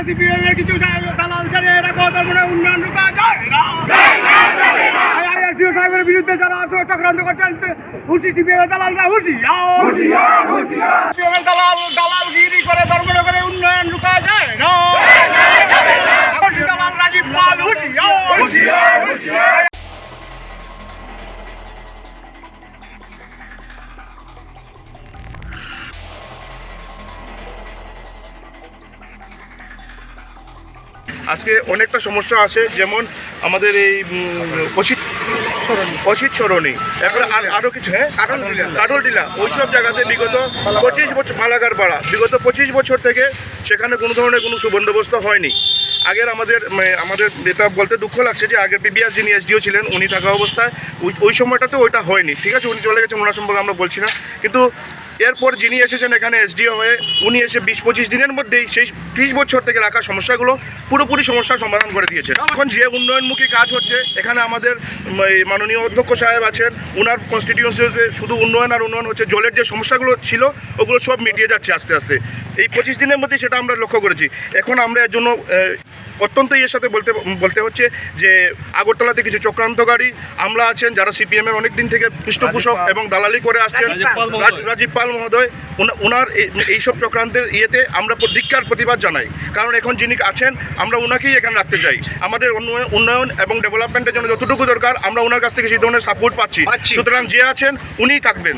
সিপিএমের কিছু দালাল ছাড়ে রাখো তারপরে উন্নয়ন রূপা যায় না। আইআরটিও সাহেবের বিরুদ্ধে যারা চক্রান্ত করছেন হুশি সিপিএমের দালালরা হুশি সিপিএমের দালালগিরি করে ধর্মনগরে করে উন্নয়ন রূপা যায় না। দালাল রাজীব পাল হুশি। আজকে অনেকটা সমস্যা আছে, যেমন আমাদের এই অসিত সরণি, এরপরে আরও কিছু কাটলটিলা ওইসব জায়গাতে বিগত 25 বছর মালাগার পাড়া বিগত 25 বছর থেকে সেখানে কোনো ধরনের কোনো সুবন্দোবস্ত হয়নি। আগের আমাদের যেটা বলতে দুঃখ লাগছে যে আগের পিবিআর যিনি এসডিও ছিলেন উনি থাকা অবস্থায় ওই সময়টাতে ওইটা হয়নি, ঠিক আছে, উনি চলে গেছেন, ওনার সম্পর্কে আমরা বলছি না। কিন্তু এরপর যিনি এসেছেন এখানে এসডিও হয়ে উনি এসে 20-25 দিনের মধ্যেই সেই 30 বছর থেকে রাখা সমস্যাগুলো পুরোপুরি সমস্যার সমাধান করে দিয়েছে। এখন যে উন্নয়নমুখী কাজ হচ্ছে এখানে আমাদের মাননীয় অধ্যক্ষ সাহেব আছেন, ওনার কনস্টিটিউয়েন্সিতে শুধু উন্নয়ন আর উন্নয়ন হচ্ছে, জলের যে সমস্যাগুলো ছিল ওগুলো সব মিটিয়ে যাচ্ছে আস্তে আস্তে। এই 25 দিনের মধ্যেই সেটা আমরা লক্ষ্য করেছি। এখন আমরা এর জন্য অত্যন্ত এর সাথে বলতে হচ্ছে যে আগরতলাতে কিছু চক্রান্তকারী আমলা আছেন যারা সিপিএমের অনেক দিন থেকে পৃষ্ঠপোষক এবং দালালি করে আসছেন। রাজীব পাল মহোদয় ওনার এইসব চক্রান্তের ইয়েতে আমরা ধিক্কার প্রতিবাদ জানাই, কারণ এখন যিনি আছেন আমরা ওনাকেই এখানে রাখতে চাই। আমাদের উন্নয়ন এবং ডেভেলপমেন্টের জন্য যতটুকু দরকার আমরা ওনার কাছ থেকে সেই ধরনের সাপোর্ট পাচ্ছি, সুতরাং যে আছেন উনিই থাকবেন।